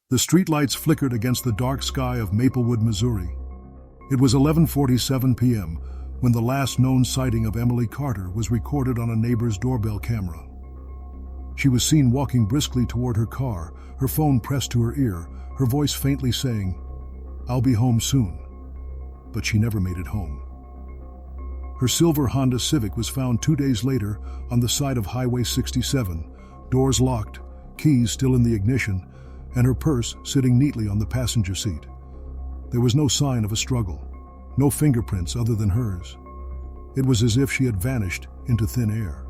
The streetlights flickered against the dark sky of Maplewood, Missouri. It was 11:47 p.m. when the last known sighting of Emily Carter was recorded on a neighbor's doorbell camera. She was seen walking briskly toward her car, her phone pressed to her ear, her voice faintly saying, "I'll be home soon." But she never made it home. Her silver Honda Civic was found 2 days later on the side of Highway 67, doors locked, keys still in the ignition, and her purse sitting neatly on the passenger seat. There was no sign of a struggle, no fingerprints other than hers. It was as if she had vanished into thin air.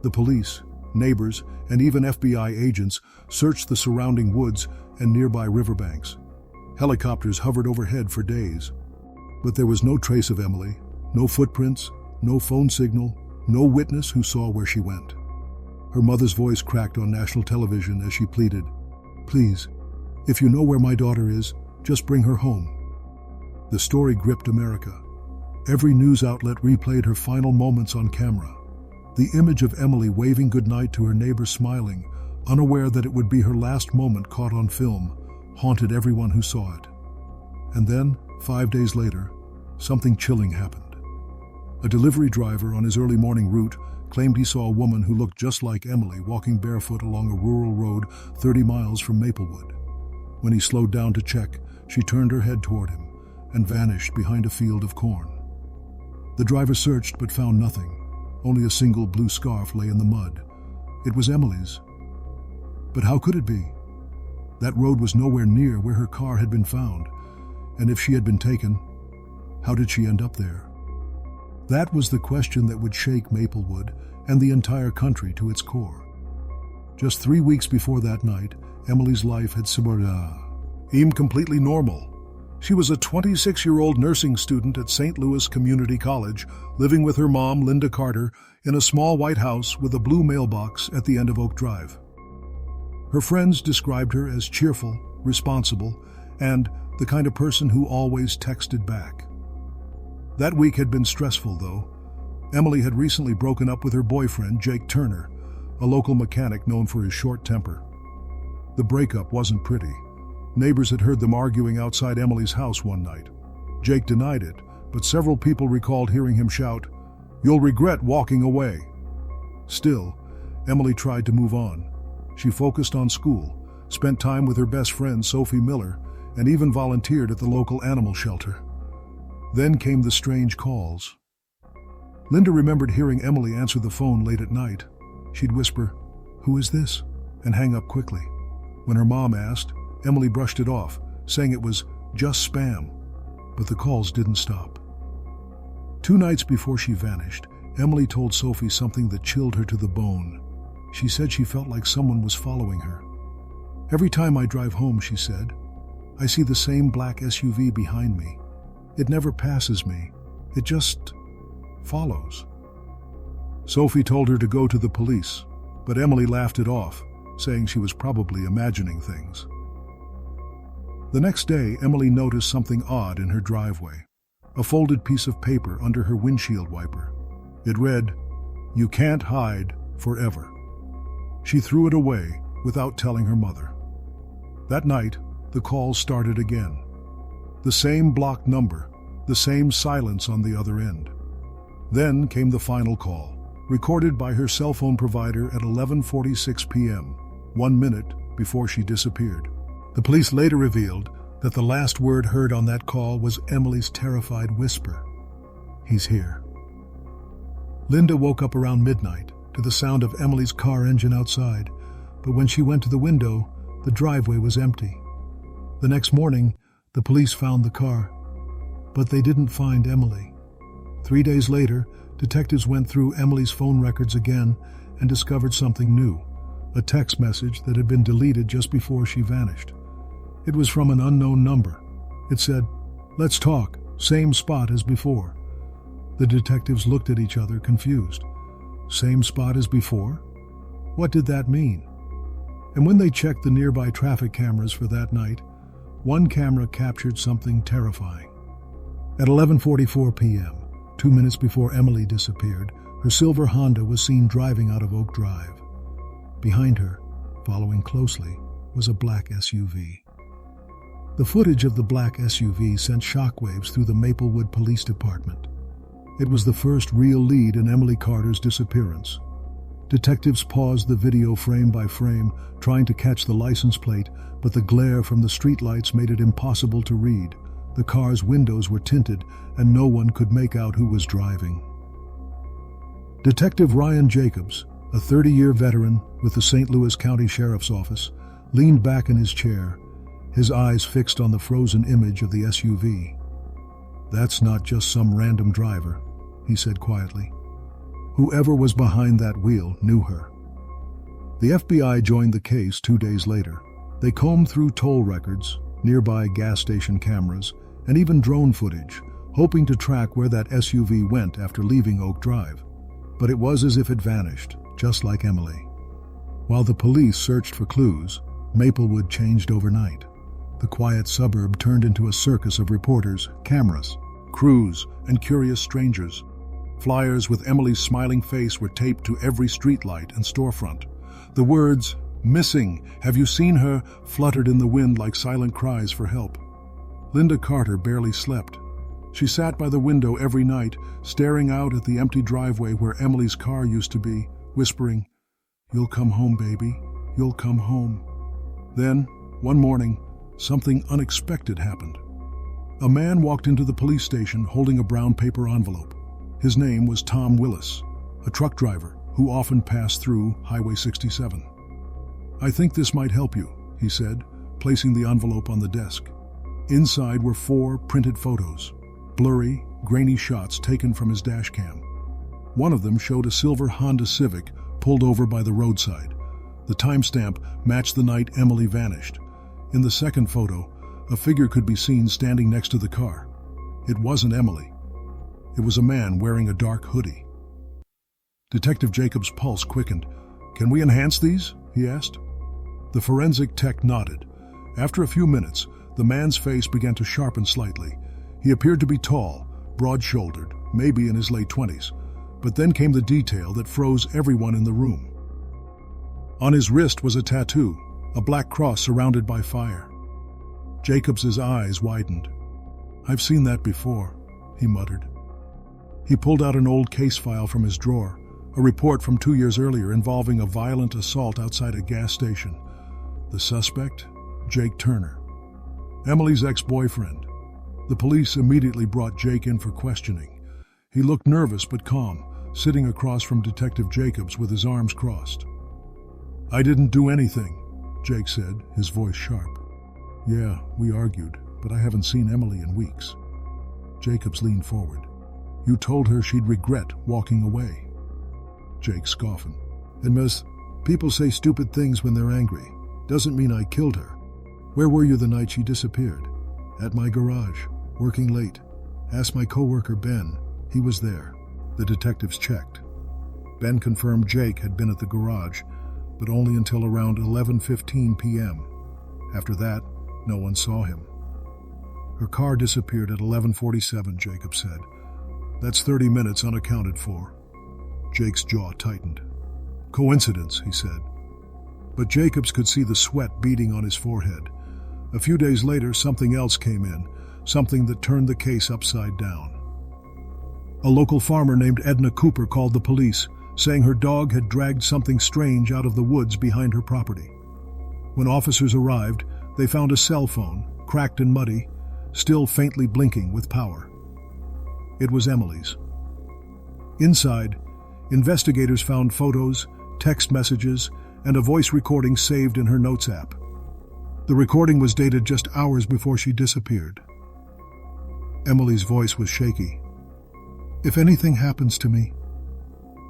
The police, neighbors, and even FBI agents searched the surrounding woods and nearby riverbanks. Helicopters hovered overhead for days. But there was no trace of Emily, no footprints, no phone signal, no witness who saw where she went. Her mother's voice cracked on national television as she pleaded, "Please, if you know where my daughter is, just bring her home." The story gripped America. Every news outlet replayed her final moments on camera. The image of Emily waving goodnight to her neighbor smiling, unaware that it would be her last moment caught on film, haunted everyone who saw it. And then, 5 days later, something chilling happened. A delivery driver on his early morning route claimed he saw a woman who looked just like Emily walking barefoot along a rural road 30 miles from Maplewood. When he slowed down to check, she turned her head toward him and vanished behind a field of corn. The driver searched but found nothing. Only a single blue scarf lay in the mud. It was Emily's. But how could it be? That road was nowhere near where her car had been found, and if she had been taken, how did she end up there? That was the question that would shake Maplewood and the entire country to its core. Just 3 weeks before that night, Emily's life had seemed completely normal. She was a 26-year-old nursing student at St. Louis Community College, living with her mom, Linda Carter, in a small white house with a blue mailbox at the end of Oak Drive. Her friends described her as cheerful, responsible, and the kind of person who always texted back. That week had been stressful, though. Emily had recently broken up with her boyfriend, Jake Turner, a local mechanic known for his short temper. The breakup wasn't pretty. Neighbors had heard them arguing outside Emily's house one night. Jake denied it, but several people recalled hearing him shout, "You'll regret walking away." Still, Emily tried to move on. She focused on school, spent time with her best friend Sophie Miller, and even volunteered at the local animal shelter. Then came the strange calls. Linda remembered hearing Emily answer the phone late at night. She'd whisper, "Who is this?" and hang up quickly. When her mom asked, Emily brushed it off, saying it was just spam. But the calls didn't stop. 2 nights before she vanished, Emily told Sophie something that chilled her to the bone. She said she felt like someone was following her. "Every time I drive home," she said, "I see the same black SUV behind me. It never passes me. It just follows." Sophie told her to go to the police, but Emily laughed it off, saying she was probably imagining things. The next day, Emily noticed something odd in her driveway. A folded piece of paper under her windshield wiper. It read, "You can't hide forever." She threw it away without telling her mother. That night, the calls started again. The same blocked number, the same silence on the other end. Then came the final call, recorded by her cell phone provider at 11:46 p.m., 1 minute before she disappeared. The police later revealed that the last word heard on that call was Emily's terrified whisper, "He's here." Linda woke up around midnight to the sound of Emily's car engine outside, but when she went to the window, the driveway was empty. The next morning, the police found the car, but they didn't find Emily. 3 days later, detectives went through Emily's phone records again and discovered something new, a text message that had been deleted just before she vanished. It was from an unknown number. It said, "Let's talk, same spot as before." The detectives looked at each other, confused. Same spot as before? What did that mean? And when they checked the nearby traffic cameras for that night, one camera captured something terrifying. At 11:44 p.m., 2 minutes before Emily disappeared, her silver Honda was seen driving out of Oak Drive. Behind her, following closely, was a black SUV. The footage of the black SUV sent shockwaves through the Maplewood Police Department. It was the first real lead in Emily Carter's disappearance. Detectives paused the video frame by frame, trying to catch the license plate, but the glare from the streetlights made it impossible to read. The car's windows were tinted, and no one could make out who was driving. Detective Ryan Jacobs, a 30-year veteran with the St. Louis County Sheriff's Office, leaned back in his chair, his eyes fixed on the frozen image of the SUV. "That's not just some random driver," he said quietly. "Whoever was behind that wheel knew her." The FBI joined the case 2 days later. They combed through toll records, nearby gas station cameras, and even drone footage, hoping to track where that SUV went after leaving Oak Drive. But it was as if it vanished, just like Emily. While the police searched for clues, Maplewood changed overnight. The quiet suburb turned into a circus of reporters, cameras, crews, and curious strangers. Flyers with Emily's smiling face were taped to every streetlight and storefront. The words, "Missing, have you seen her?" fluttered in the wind like silent cries for help. Linda Carter barely slept. She sat by the window every night, staring out at the empty driveway where Emily's car used to be, whispering, "You'll come home, baby. You'll come home." Then, one morning, something unexpected happened. A man walked into the police station holding a brown paper envelope. His name was Tom Willis, a truck driver who often passed through Highway 67. "I think this might help you," he said, placing the envelope on the desk. Inside were 4 printed photos, blurry, grainy shots taken from his dash cam. One of them showed a silver Honda Civic pulled over by the roadside. The timestamp matched the night Emily vanished. In the second photo, a figure could be seen standing next to the car. It wasn't Emily. It was a man wearing a dark hoodie. Detective Jacobs' pulse quickened. "Can we enhance these?" he asked. The forensic tech nodded. After a few minutes, the man's face began to sharpen slightly. He appeared to be tall, broad-shouldered, maybe in his late 20s. But then came the detail that froze everyone in the room. On his wrist was a tattoo, a black cross surrounded by fire. Jacobs's eyes widened. "I've seen that before," he muttered. He pulled out an old case file from his drawer, a report from 2 years earlier involving a violent assault outside a gas station. The suspect? Jake Turner, Emily's ex-boyfriend. The police immediately brought Jake in for questioning. He looked nervous but calm, sitting across from Detective Jacobs with his arms crossed. "I didn't do anything," Jake said, his voice sharp. "Yeah, we argued, but I haven't seen Emily in weeks." Jacobs leaned forward. "You told her she'd regret walking away." Jake scoffing. "And Miss, people say stupid things when they're angry. Doesn't mean I killed her. Where were you the night she disappeared?" "At my garage, working late. Ask my coworker Ben. He was there." The detectives checked. Ben confirmed Jake had been at the garage, but only until around 11:15 p.m. After that, no one saw him. "Her car disappeared at 11:47, Jacobs said. "That's 30 minutes unaccounted for." Jake's jaw tightened. "Coincidence," he said. But Jacobs could see the sweat beading on his forehead. A few days later, something else came in, something that turned the case upside down. A local farmer named Edna Cooper called the police, saying her dog had dragged something strange out of the woods behind her property. When officers arrived, they found a cell phone, cracked and muddy, still faintly blinking with power. It was Emily's. Inside, investigators found photos, text messages, and a voice recording saved in her notes app. The recording was dated just hours before she disappeared. Emily's voice was shaky. "If anything happens to me,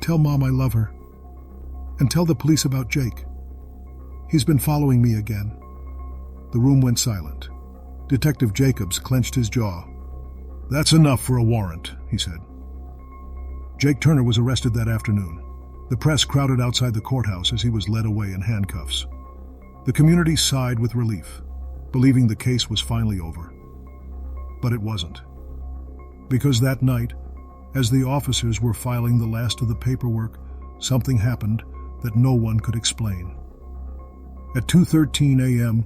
tell Mom I love her. And tell the police about Jake. He's been following me again." The room went silent. Detective Jacobs clenched his jaw. "That's enough for a warrant," he said. Jake Turner was arrested that afternoon. The press crowded outside the courthouse as he was led away in handcuffs. The community sighed with relief, believing the case was finally over. But it wasn't. Because that night, as the officers were filing the last of the paperwork, something happened that no one could explain. At 2:13 a.m.,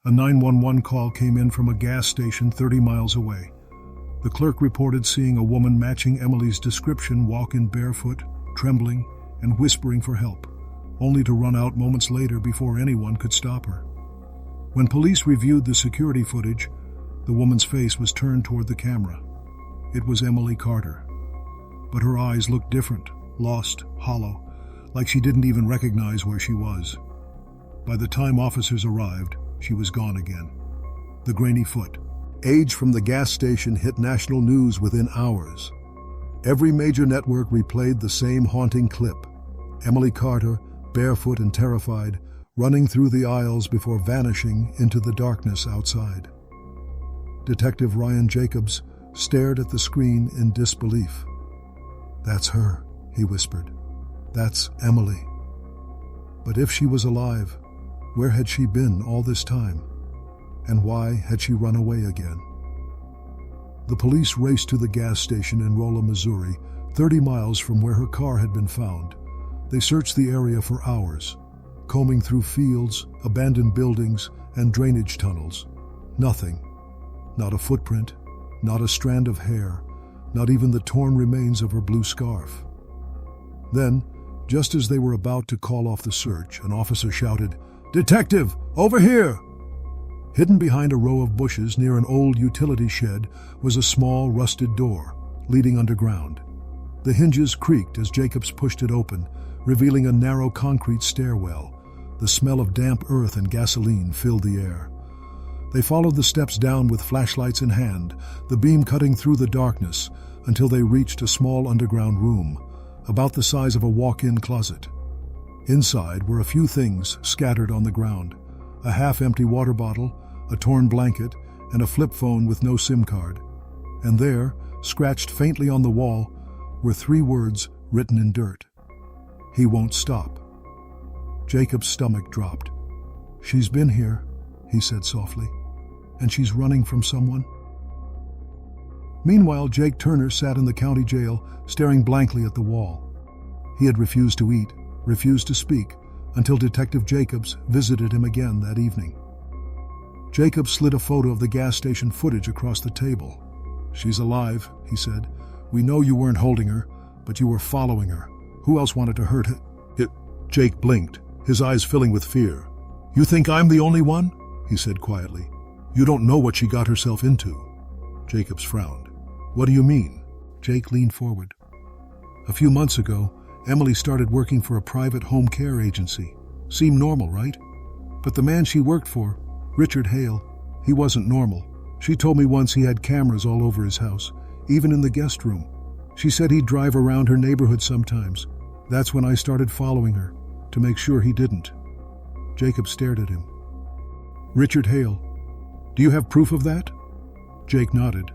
a 911 call came in from a gas station 30 miles away. The clerk reported seeing a woman matching Emily's description walk in barefoot, trembling, and whispering for help, only to run out moments later before anyone could stop her. When police reviewed the security footage, the woman's face was turned toward the camera. It was Emily Carter. But her eyes looked different, lost, hollow, like she didn't even recognize where she was. By the time officers arrived, she was gone again. The grainy foot, age from the gas station, hit national news within hours. Every major network replayed the same haunting clip. Emily Carter, barefoot and terrified, running through the aisles before vanishing into the darkness outside. Detective Ryan Jacobs stared at the screen in disbelief. "That's her," he whispered. "That's Emily." But if she was alive, where had she been all this time? And why had she run away again? The police raced to the gas station in Rolla, Missouri, 30 miles from where her car had been found. They searched the area for hours, combing through fields, abandoned buildings, and drainage tunnels. Nothing. Not a footprint, not a strand of hair, not even the torn remains of her blue scarf. Then, just as they were about to call off the search, an officer shouted, "Detective, over here!" Hidden behind a row of bushes near an old utility shed was a small, rusted door, leading underground. The hinges creaked as Jacobs pushed it open, revealing a narrow concrete stairwell. The smell of damp earth and gasoline filled the air. They followed the steps down with flashlights in hand, the beam cutting through the darkness, until they reached a small underground room, about the size of a walk-in closet. Inside were a few things scattered on the ground: a half-empty water bottle, a torn blanket, and a flip phone with no SIM card. And there, scratched faintly on the wall, were 3 words written in dirt: "He won't stop." Jacob's stomach dropped. "She's been here," he said softly. "And she's running from someone?" Meanwhile, Jake Turner sat in the county jail, staring blankly at the wall. He had refused to eat, refused to speak, until Detective Jacobs visited him again that evening. Jacobs slid a photo of the gas station footage across the table. "She's alive," he said. "We know you weren't holding her, but you were following her. Who else wanted to hurt her?" Jake blinked, his eyes filling with fear. "You think I'm the only one?" he said quietly. "You don't know what she got herself into." Jacobs frowned. "What do you mean?" Jake leaned forward. "A few months ago, Emily started working for a private home care agency. Seemed normal, right? But the man she worked for, Richard Hale, he wasn't normal. She told me once he had cameras all over his house, even in the guest room. She said he'd drive around her neighborhood sometimes. That's when I started following her, to make sure he didn't." Jacob stared at him. "Richard Hale. Do you have proof of that?" Jake nodded.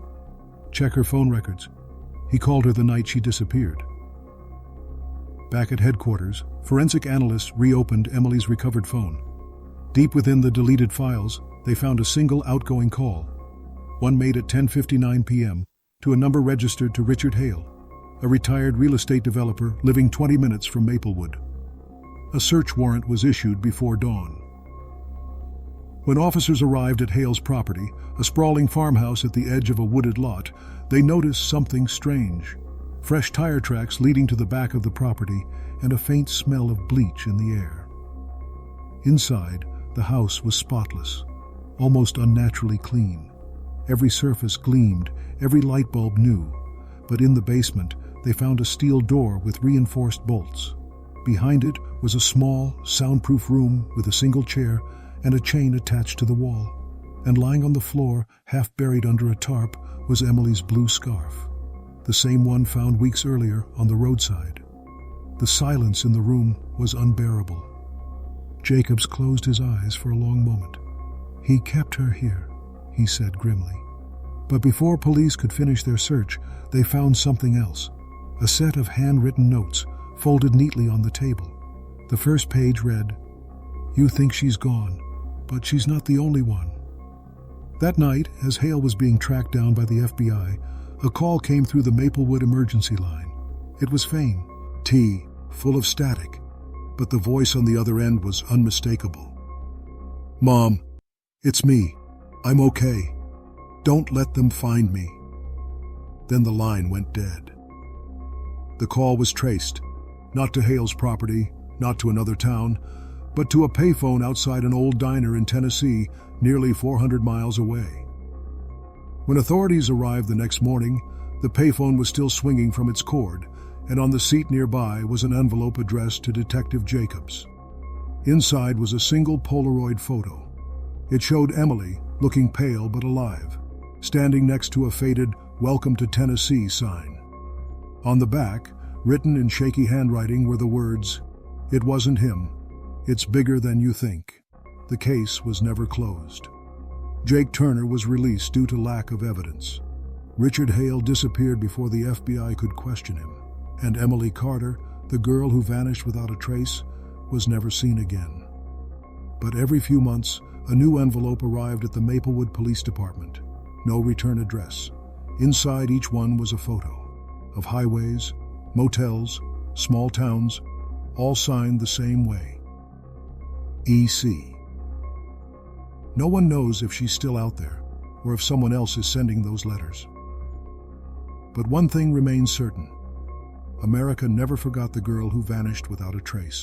"Check her phone records. He called her the night she disappeared." Back at headquarters, forensic analysts reopened Emily's recovered phone. Deep within the deleted files, they found a single outgoing call, one made at 10:59 p.m., to a number registered to Richard Hale, a retired real estate developer living 20 minutes from Maplewood. A search warrant was issued before dawn. When officers arrived at Hale's property, a sprawling farmhouse at the edge of a wooded lot, they noticed something strange: fresh tire tracks leading to the back of the property and a faint smell of bleach in the air. Inside, the house was spotless, almost unnaturally clean. Every surface gleamed, every light bulb new, but in the basement they found a steel door with reinforced bolts. Behind it was a small, soundproof room with a single chair and a chain attached to the wall. And lying on the floor, half buried under a tarp, was Emily's blue scarf, the same one found weeks earlier on the roadside. The silence in the room was unbearable. Jacobs closed his eyes for a long moment. "He kept her here," he said grimly. But before police could finish their search, they found something else: a set of handwritten notes, folded neatly on the table. The first page read, "You think she's gone, but she's not the only one." That night, as Hale was being tracked down by the FBI, a call came through the Maplewood emergency line. It was faint, full of static, but the voice on the other end was unmistakable. "Mom, it's me. I'm okay. Don't let them find me." Then the line went dead. The call was traced, not to Hale's property, not to another town, but to a payphone outside an old diner in Tennessee, nearly 400 miles away. When authorities arrived the next morning, the payphone was still swinging from its cord, and on the seat nearby was an envelope addressed to Detective Jacobs. Inside was a single Polaroid photo. It showed Emily, looking pale but alive, standing next to a faded "Welcome to Tennessee" sign. On the back, written in shaky handwriting, were the words, "It wasn't him. It's bigger than you think." The case was never closed. Jake Turner was released due to lack of evidence. Richard Hale disappeared before the FBI could question him, and Emily Carter, the girl who vanished without a trace, was never seen again. But every few months, a new envelope arrived at the Maplewood Police Department. No return address. Inside each one was a photo of highways, motels, small towns, all signed the same way. EC. No one knows if she's still out there, or if someone else is sending those letters. But one thing remains certain. America never forgot the girl who vanished without a trace.